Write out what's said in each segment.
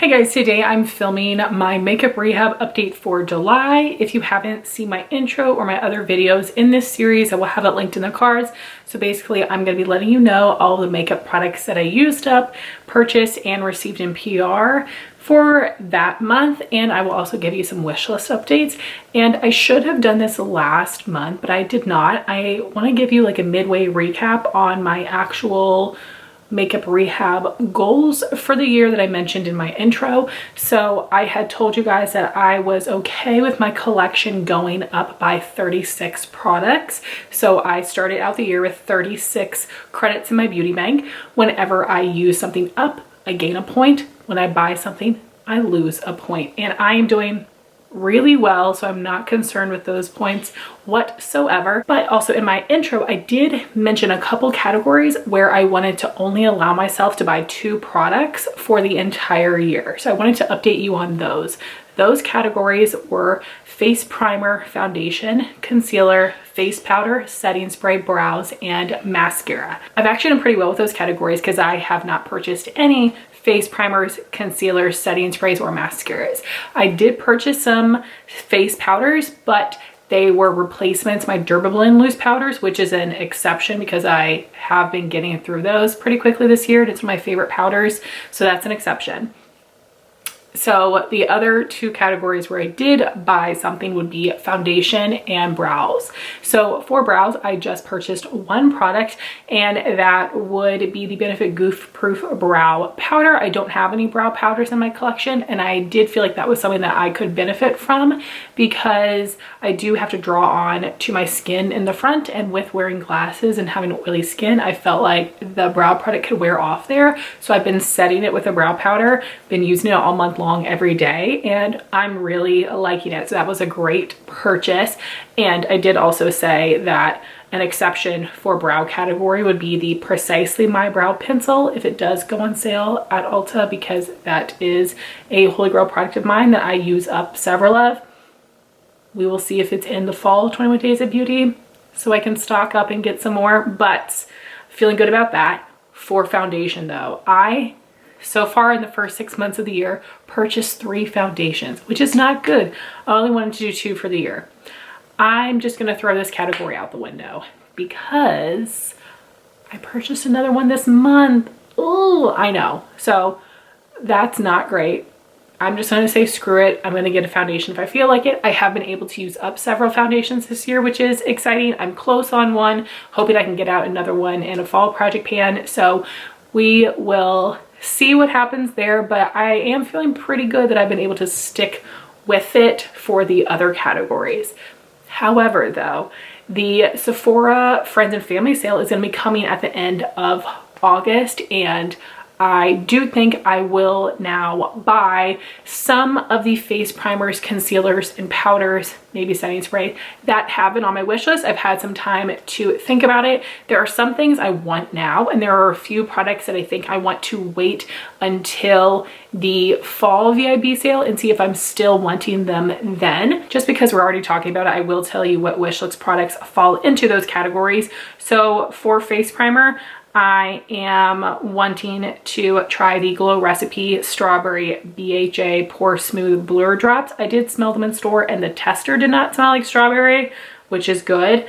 Hey guys, today I'm filming my makeup rehab update for July. If you haven't seen my intro or my other videos in this series, I will have it linked in the cards. So basically I'm going to be letting you know all the makeup products that I used up, purchased, and received in PR for that month, and I will also give you some wish list updates. And I should have done this last month, but I did not. I want to give you like a midway recap on my actual makeup rehab goals for the year that I mentioned in my intro. So I had told you guys that I was okay with my collection going up by 36 products. So I started out the year with 36 credits in my beauty bank. Whenever I use something up, I gain a point. When I buy something, I lose a point. And I am doing really well, so I'm not concerned with those points whatsoever. But also in my intro, I did mention a couple categories where I wanted to only allow myself to buy 2 products for the entire year. So I wanted to update you on those. Those categories were face primer, foundation, concealer, face powder, setting spray, brows, and mascara. I've actually done pretty well with those categories because I have not purchased any face primers, concealers, setting sprays, or mascaras. I did purchase some face powders, but they were replacements, my Dermablend loose powders, which is an exception because I have been getting through those pretty quickly this year. It's my favorite powders, so that's an exception. So the other 2 categories where I did buy something would be foundation and brows. So for brows, I just purchased 1 product, and that would be the Benefit Goof Proof Brow Powder. I don't have any brow powders in my collection, and I did feel like that was something that I could benefit from because I do have to draw on to my skin in the front, and with wearing glasses and having oily skin, I felt like the brow product could wear off there. So I've been setting it with a brow powder, been using it all month long every day, and I'm really liking it. So that was a great purchase. And I did also say that an exception for brow category would be the Precisely My Brow Pencil if it does go on sale at Ulta, because that is a holy grail product of mine that I use up several of. We will see if it's in the fall 21 Days of Beauty so I can stock up and get some more, but feeling good about that. For foundation though, so far in the first 6 months of the year, purchased 3 foundations, which is not good. I only wanted to do 2 for the year. I'm just gonna throw this category out the window because I purchased another one this month. Oh, I know. So that's not great. I'm just gonna say screw it. I'm gonna get a foundation if I feel like it. I have been able to use up several foundations this year, which is exciting. I'm close on one, hoping I can get out another one in a fall project pan. So we will see what happens there, but I am feeling pretty good that I've been able to stick with it for the other categories. However though, the Sephora Friends and Family sale is going to be coming at the end of August, and I do think I will now buy some of the face primers, concealers, and powders, maybe setting spray, that have been on my wish list. I've had some time to think about it. There are some things I want now, and there are a few products that I think I want to wait until the fall VIB sale and see if I'm still wanting them then. Just because we're already talking about it, I will tell you what wish list products fall into those categories. So for face primer, I am wanting to try the Glow Recipe Strawberry BHA Pore Smooth Blur Drops. I did smell them in store and the tester did not smell like strawberry, which is good.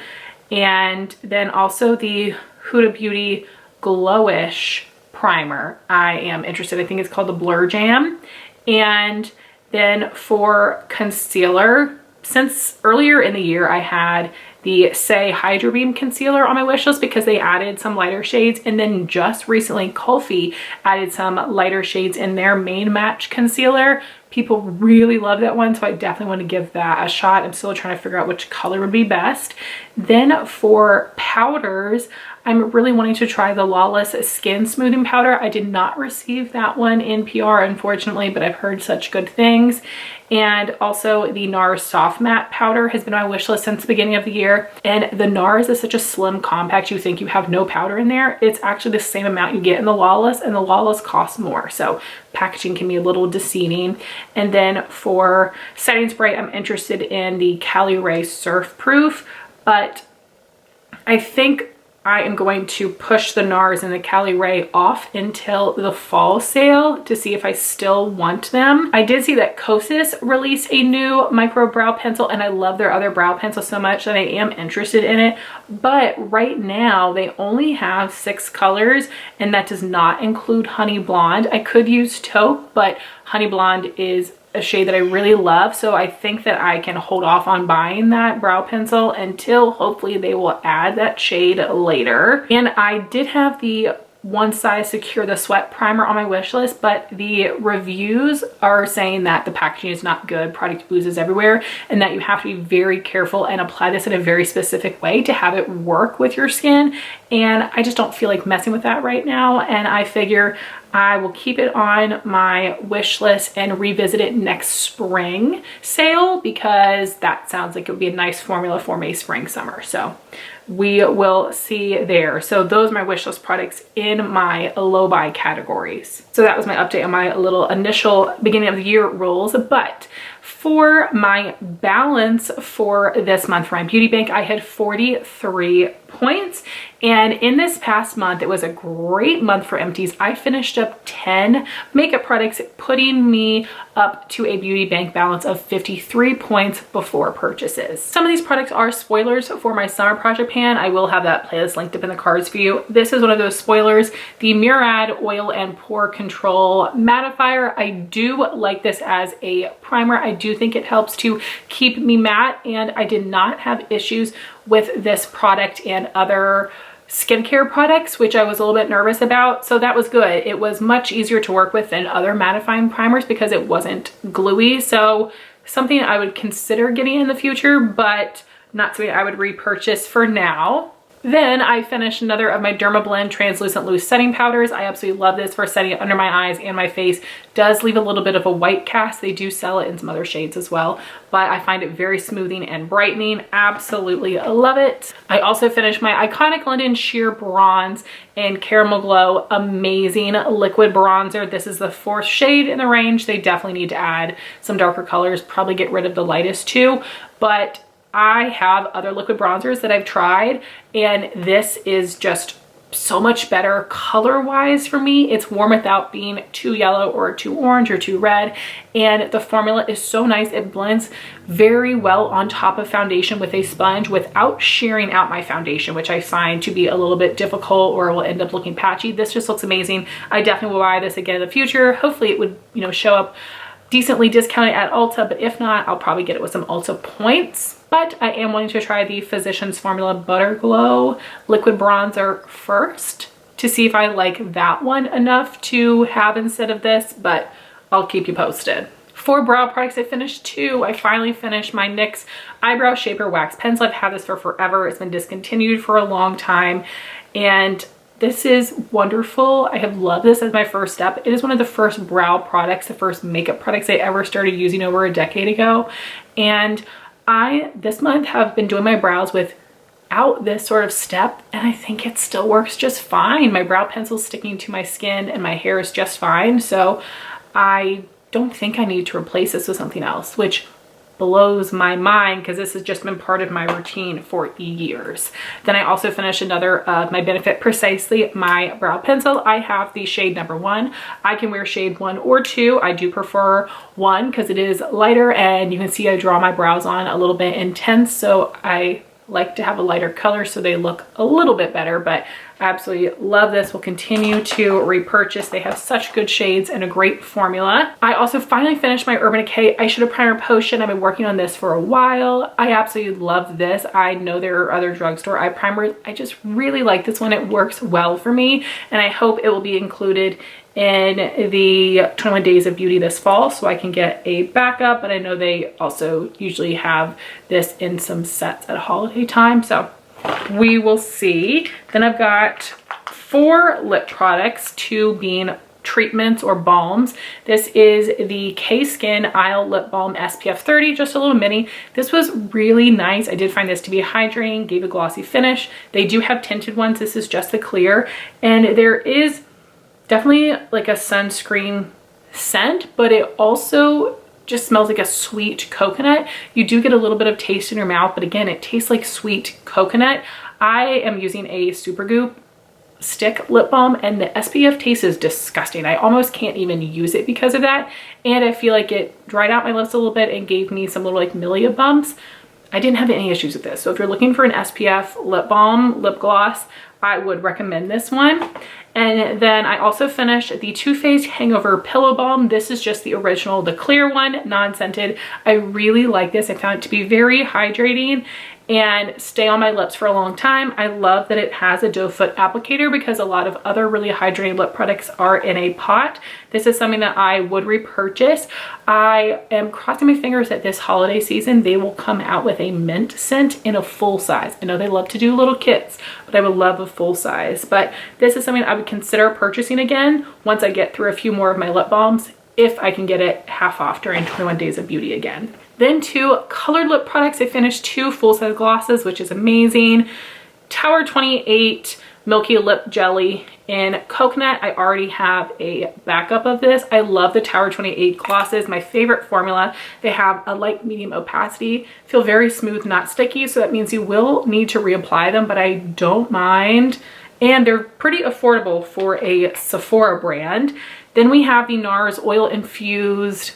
And then also the Huda Beauty Glowish Primer. I am interested. I think it's called the Blur Jam. And then for concealer, since earlier in the year I had the Say Hydro Beam Concealer on my wish list because they added some lighter shades, and then just recently Kulfi added some lighter shades in their main match concealer. People really love that one, so I definitely want to give that a shot. I'm still trying to figure out which color would be best. Then for powders, I'm really wanting to try the Lawless Skin Smoothing Powder. I did not receive that one in PR, unfortunately, but I've heard such good things. And also the NARS Soft Matte Powder has been on my wish list since the beginning of the year. And the NARS is such a slim compact, you think you have no powder in there. It's actually the same amount you get in the Lawless, and the Lawless costs more. So packaging can be a little deceiving. And then for setting spray, I'm interested in the Cali Ray Surf Proof, but I think I am going to push the NARS and the Cali Ray off until the fall sale to see if I still want them. I did see that Kosas released a new micro brow pencil, and I love their other brow pencil so much that I am interested in it. But right now they only have 6 colors, and that does not include Honey Blonde. I could use Taupe, but Honey Blonde is a shade that I really love, so I think that I can hold off on buying that brow pencil until hopefully they will add that shade later. And I did have the One Size Secure the Sweat primer on my wish list, but the reviews are saying that the packaging is not good, product oozes everywhere, and that you have to be very careful and apply this in a very specific way to have it work with your skin. And I just don't feel like messing with that right now, and I figure I will keep it on my wish list and revisit it next spring sale, because that sounds like it would be a nice formula for my spring summer. So we will see there. So those are my wish list products in my low buy categories. So that was my update on my little initial beginning of the year rules. But for my balance for this month for my beauty bank, I had 43 points. And in this past month, it was a great month for Empties. I finished up 10 makeup products, putting me up to a beauty bank balance of 53 points before purchases. Some of these products are spoilers for my summer project pan. I will have that playlist linked up in the cards for you. This is one of those spoilers, the Murad Oil and Pore Control Mattifier. I do like this as a primer. I do think it helps to keep me matte, and I did not have issues with this product and other skincare products, which I was a little bit nervous about. So that was good. It was much easier to work with than other mattifying primers because it wasn't gluey. So something I would consider getting in the future, but not something I would repurchase for now. Then I finished another of my Dermablend translucent loose setting powders. I absolutely love this for setting it under my eyes and my face. Does leave a little bit of a white cast. They do sell it in some other shades as well, but I find it very smoothing and brightening. Absolutely love it. I also finished my Iconic London Sheer Bronze in Caramel Glow. Amazing liquid bronzer. This is the 4th shade in the range. They definitely need to add some darker colors, probably get rid of the lightest too, but I have other liquid bronzers that I've tried, and this is just so much better color wise for me. It's warm without being too yellow or too orange or too red, and the formula is so nice. It blends very well on top of foundation with a sponge without shearing out my foundation, which I find to be a little bit difficult or will end up looking patchy. This just looks amazing. I definitely will buy this again in the future. Hopefully it would, you know, show up decently discounted at Ulta, but if not, I'll probably get it with some Ulta points. But I am wanting to try the Physicians Formula Butter Glow liquid bronzer first to see if I like that one enough to have instead of this, but I'll keep you posted. For brow products, I finished 2. I finally finished my NYX Eyebrow Shaper Wax Pencil. I've had this for forever. It's been discontinued for a long time, and this is wonderful. I have loved this as my first step. It is one of the first brow products, the first makeup products I ever started using over a decade ago. And I, this month, have been doing my brows without this sort of step, and I think it still works just fine. My brow pencil's sticking to my skin and my hair is just fine. So I don't think I need to replace this with something else, which blows my mind because this has just been part of my routine for years. Then I also finished another of my Benefit Precisely my brow pencil. I have the shade number 1. I can wear shade 1 or 2. I do prefer 1 because it is lighter, and you can see I draw my brows on a little bit intense, so I like to have a lighter color so they look a little bit better. But I absolutely love this. Will continue to repurchase. They have such good shades and a great formula. I also finally finished my Urban Decay Eyeshadow Primer Potion. I've been working on this for a while. I absolutely love this. I know there are other drugstore eye primers. I just really like this one. It works well for me, and I hope it will be included in the 21 Days of Beauty this fall so I can get a backup. But I know they also usually have this in some sets at holiday time, so we will see. Then I've got 4 lip products, 2 being treatments or balms. This is the Cayskin Isle Lip Balm SPF 30, just a little mini. This was really nice. I did find this to be hydrating, gave a glossy finish. They do have tinted ones. This is just the clear, and there is definitely like a sunscreen scent, but it also just smells like a sweet coconut. You do get a little bit of taste in your mouth, but again, it tastes like sweet coconut. I am using a Supergoop stick lip balm and the SPF taste is disgusting. I almost can't even use it because of that. And I feel like it dried out my lips a little bit and gave me some little like milia bumps. I didn't have any issues with this. So if you're looking for an SPF lip balm, lip gloss, I would recommend this one. And then I also finished the Too Faced Hangover Pillow Balm. This is just the original, the clear one, non-scented. I really like this. I found it to be very hydrating and stay on my lips for a long time. I love that it has a doe foot applicator because a lot of other really hydrating lip products are in a pot. This is something that I would repurchase. I am crossing my fingers that this holiday season they will come out with a mint scent in a full size. I know they love to do little kits, but I would love a full size. But this is something I would consider purchasing again once I get through a few more of my lip balms, if I can get it half off during 21 Days of Beauty again. Then 2 colored lip products. I finished 2 full-size glosses, which is amazing. Tower 28 Milky Lip Jelly in Coconut. I already have a backup of this. I love the Tower 28 glosses, my favorite formula. They have a light medium opacity, feel very smooth, not sticky, so that means you will need to reapply them, but I don't mind. And they're pretty affordable for a Sephora brand. Then we have the NARS Oil Infused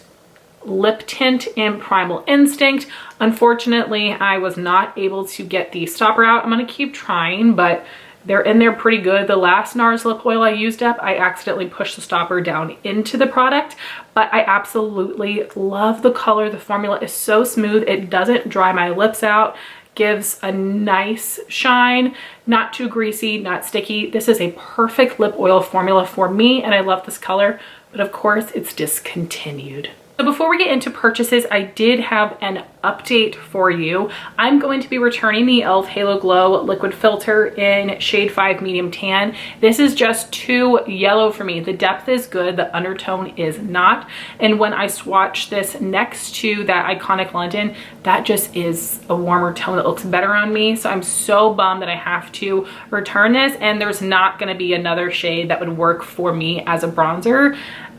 Lip Tint in Primal Instinct. Unfortunately, I was not able to get the stopper out. I'm going to keep trying, but they're in there pretty good. The last NARS lip oil I used up, I accidentally pushed the stopper down into the product, but I absolutely love the color. The formula is so smooth. It doesn't dry my lips out. Gives a nice shine, not too greasy, not sticky. This is a perfect lip oil formula for me, and I love this color, but of course it's discontinued. So before we get into purchases, I did have an update for you. I'm going to be returning the e.l.f. Halo Glow Liquid Filter in shade 5 Medium Tan. This is just too yellow for me. The depth is good, the undertone is not. And when I swatch this next to that Iconic London, that just is a warmer tone that looks better on me. So I'm so bummed that I have to return this, and there's not gonna be another shade that would work for me as a bronzer.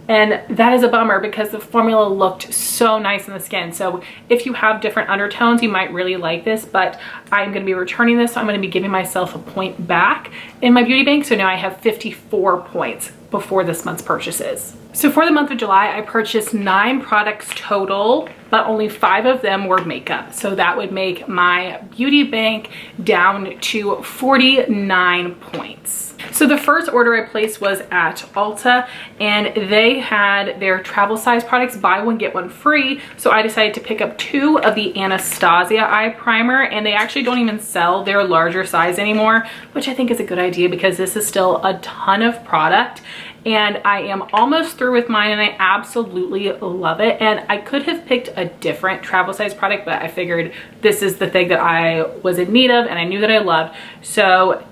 And that is a bummer because the formula looked so nice in the skin. So if you have different undertones, you might really like this, but I'm gonna be returning this. So I'm gonna be giving myself a point back in my beauty bank. So now I have 54 points before this month's purchases. So for the month of July, I purchased 9 products total, but only 5 of them were makeup. So that would make my beauty bank down to 49 points. So the first order I placed was at Ulta, and they had their travel size products, buy one, get one free. So I decided to pick up 2 of the Anastasia Eye Primer, and they actually don't even sell their larger size anymore, which I think is a good idea because this is still a ton of product. And I am almost through with mine, and I absolutely love it. And I could have picked a different travel size product, but I figured this is the thing that I was in need of and I knew that I loved. So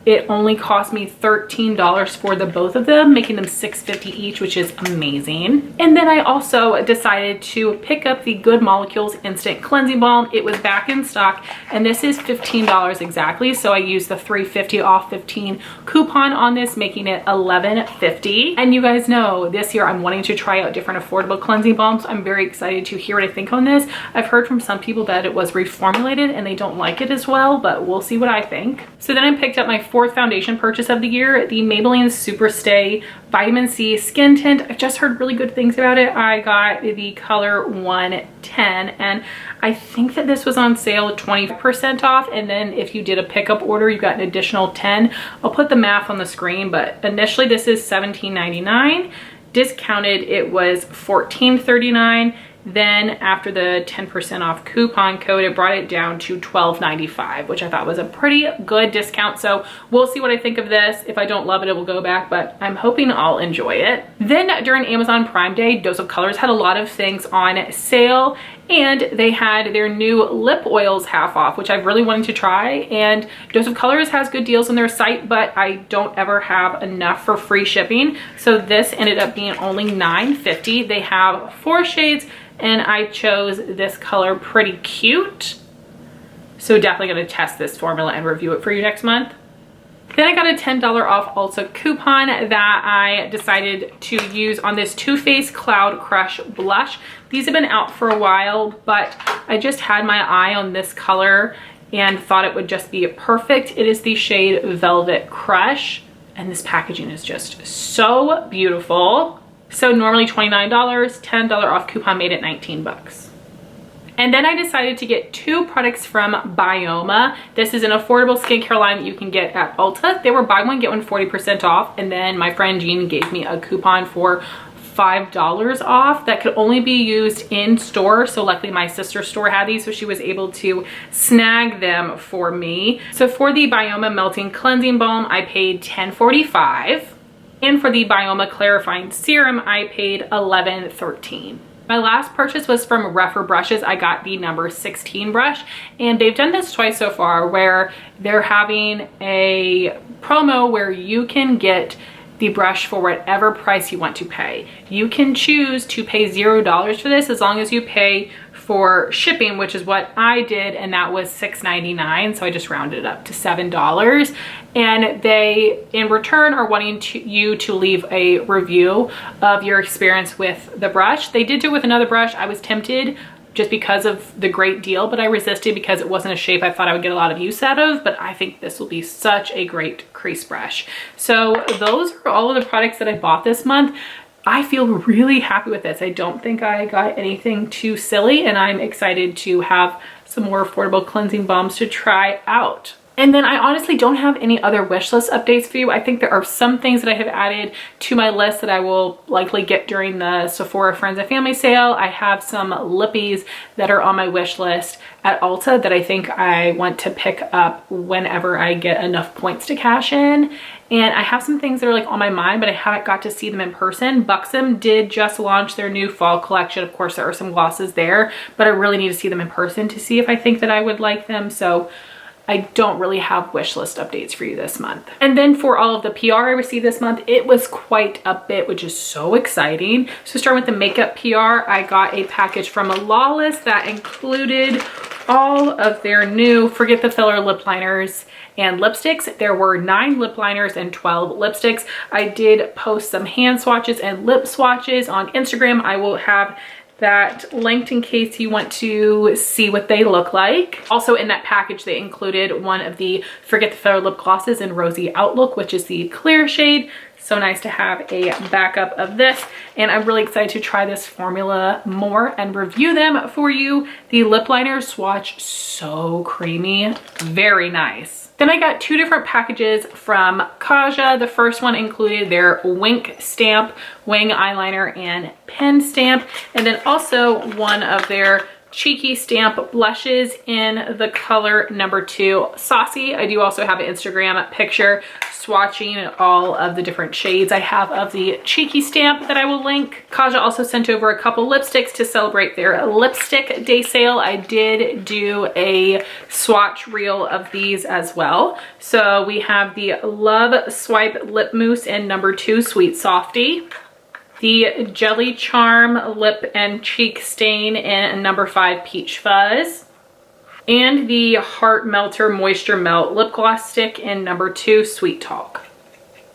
it only cost me $13 for the both of them, making them $6.50 each, which is amazing. And then I also decided to pick up the Good Molecules Instant Cleansing Balm. It was back in stock, and this is $15 exactly. So I used the $3.50 off 15 coupon on this, making it $11.50. And you guys know this year I'm wanting to try out different affordable cleansing balms. I'm very excited to hear what I think on this. I've heard from some people that it was reformulated and they don't like it as well, but we'll see what I think. So then I picked up my 4th foundation purchase of the year, the Maybelline SuperStay Vitamin C Skin Tint. I've just heard really good things about it. I got the color 110, and I think that this was on sale 20% off, and then if you did a pickup order, you got an additional 10. I'll put the math on the screen, but initially this is $17.99. Discounted, it was $14.39. Then after the 10% off coupon code, it brought it down to $12.95, which I thought was a pretty good discount. So we'll see what I think of this. If I don't love it, it will go back, but I'm hoping I'll enjoy it. Then during Amazon Prime Day, Dose of Colors had a lot of things on sale, and they had their new lip oils half off, which I've really wanted to try. And Dose of Colors has good deals on their site, but I don't ever have enough for free shipping. So this ended up being only $9.50. They have 4 shades, and I chose this color Pretty Cute. So definitely gonna test this formula and review it for you next month. Then I got a $10 off Ulta coupon that I decided to use on this Too Faced Cloud Crush blush. These have been out for a while, but I just had my eye on this color and thought it would just be perfect. It is the shade Velvet Crush, and this packaging is just so beautiful. So normally $29, $10 off coupon made it 19 bucks. And then I decided to get two products from Byoma. This is an affordable skincare line that you can get at Ulta. They were buy one, get one 40% off. And then my friend Jean gave me a coupon for $5 off that could only be used in store. So luckily my sister's store had these, so she was able to snag them for me. So for the Byoma Melting Cleansing Balm, I paid $10.45. And for the Byoma Clarifying Serum, I paid $11.13. My last purchase was from Rephr brushes. I got the number 16 brush, and they've done this twice so far where they're having a promo where you can get the brush for whatever price you want to pay. You can choose to pay $0 for this as long as you pay for shipping, which is what I did, and that was $6.99, so I just rounded it up to $7. And they in return are wanting you to leave a review of your experience with the brush. They did do it with another brush. I was tempted just because of the great deal, but I resisted because it wasn't a shape I thought I would get a lot of use out of. But I think this will be such a great crease brush. So those are all of the products that I bought this month. I feel really happy with this. I don't think I got anything too silly, and I'm excited to have some more affordable cleansing balms to try out. And then I honestly don't have any other wish list updates for you. I think there are some things that I have added to my list that I will likely get during the Sephora Friends and Family sale. I have some lippies that are on my wish list at Ulta that I think I want to pick up whenever I get enough points to cash in. And I have some things that are like on my mind, but I haven't got to see them in person. Buxom did just launch their new fall collection. Of course, there are some glosses there, but I really need to see them in person to see if I think that I would like them. So I don't really have wish list updates for you this month. And then for all of the PR I received this month, it was quite a bit, which is so exciting. So starting with the makeup PR, I got a package from Lawless that included all of their new Forget the Filler lip liners and lipsticks. There were 9 lip liners and 12 lipsticks. I did post some hand swatches and lip swatches on Instagram. I will have that linked in case you want to see what they look like. Also in that package, they included one of the Forget the Filler lip glosses in Rosy Outlook, which is the clear shade. So nice to have a backup of this. And I'm really excited to try this formula more and review them for you. The lip liner swatch, so creamy, very nice. Then I got 2 different packages from Kaja. The first one included their Wink Stamp wing eyeliner and pen stamp, and then also one of their Cheeky Stamp blushes in the color number 2 Saucy. I do also have an Instagram picture swatching all of the different shades I have of the Cheeky Stamp that I will link. Kaja also sent over a couple lipsticks to celebrate their lipstick day sale. I did do a swatch reel of these as well. So we have the Love Swipe Lip Mousse in number 2 Sweet Softy, the Jelly Charm Lip and Cheek Stain in number 5 Peach Fuzz, and the Heart Melter Moisture Melt Lip Gloss Stick in number 2 Sweet Talk.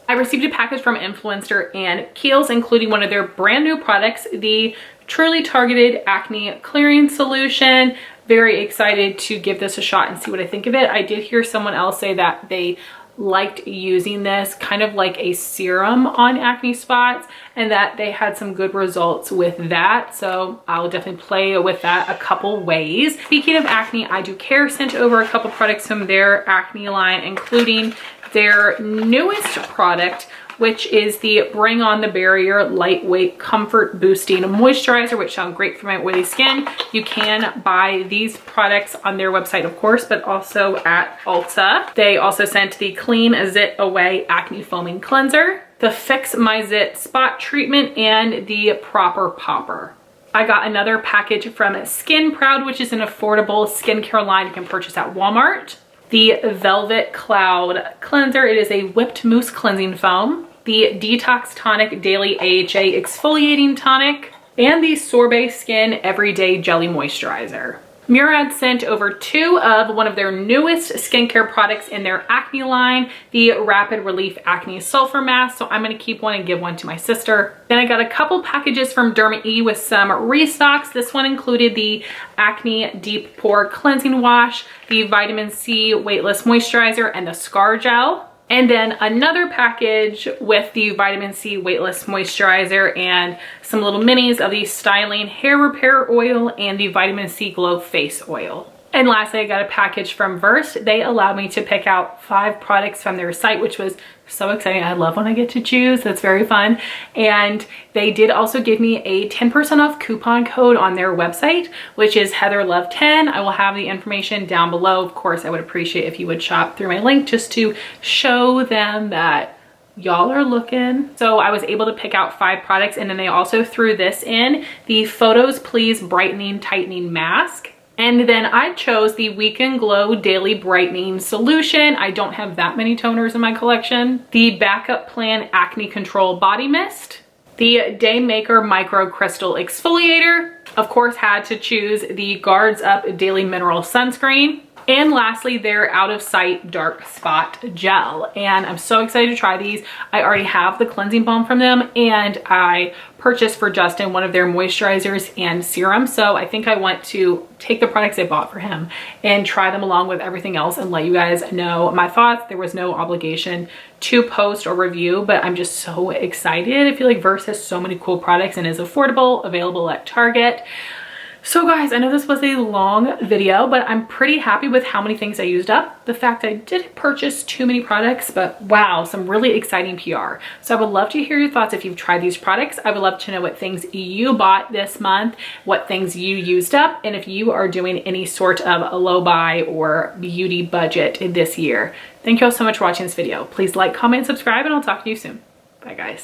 I received a package from Influencer and Kiehl's, including one of their brand new products, the Truly Targeted Acne Clearing Solution. Very excited to give this a shot and see what I think of it. I did hear someone else say that they liked using this kind of like a serum on acne spots and that they had some good results with that. So I'll definitely play with that a couple ways. Speaking of acne, I Do Care sent over a couple products from their acne line, including their newest product, which is the Bring On the Barrier Lightweight Comfort Boosting Moisturizer, which sounds great for my oily skin. You can buy these products on their website, of course, but also at Ulta. They also sent the Clean Zit Away Acne Foaming Cleanser, the Fix My Zit Spot Treatment, and the Proper Popper. I got another package from Skin Proud, which is an affordable skincare line you can purchase at Walmart. The Velvet Cloud Cleanser. It is a whipped mousse cleansing foam. The Detox Tonic Daily AHA Exfoliating Tonic. And the Sorbet Skin Everyday Jelly Moisturizer. Murad sent over 2 of one of their newest skincare products in their acne line, the Rapid Relief Acne Sulfur Mask. So I'm going to keep one and give one to my sister. Then I got a couple packages from Derma with some restocks. This one included the Acne Deep Pore Cleansing Wash, the Vitamin C Weightless Moisturizer, and the Scar Gel. And then another package with the Vitamin C Weightless Moisturizer and some little minis of the Styling Hair Repair Oil and the Vitamin C Glow Face Oil. And lastly, I got a package from Versed. They allowed me to pick out 5 products from their site, which was so exciting. I love when I get to choose. That's very fun. And they did also give me a 10% off coupon code on their website, which is HeatherLove10. I will have the information down below. Of course, I would appreciate if you would shop through my link just to show them that y'all are looking. So I was able to pick out 5 products, and then they also threw this in, the Photos Please Brightening Tightening Mask. And then I chose the Weekend Glow Daily Brightening Solution. I don't have that many toners in my collection. The Backup Plan Acne Control Body Mist. The Day Maker Micro Crystal Exfoliator. Of course, had to choose the Guards Up Daily Mineral Sunscreen. And lastly, their Out of Sight Dark Spot Gel. And I'm so excited to try these. I already have the cleansing balm from them, and I purchased for Justin one of their moisturizers and serum. So I think I want to take the products I bought for him and try them along with everything else and let you guys know my thoughts. There was no obligation to post or review, but I'm just so excited. I feel like Verse has so many cool products and is affordable, available at Target. So guys, I know this was a long video, but I'm pretty happy with how many things I used up. The fact I didn't purchase too many products, but wow, some really exciting PR. So I would love to hear your thoughts if you've tried these products. I would love to know what things you bought this month, what things you used up, and if you are doing any sort of a low buy or beauty budget this year. Thank you all so much for watching this video. Please like, comment, and subscribe, and I'll talk to you soon. Bye guys.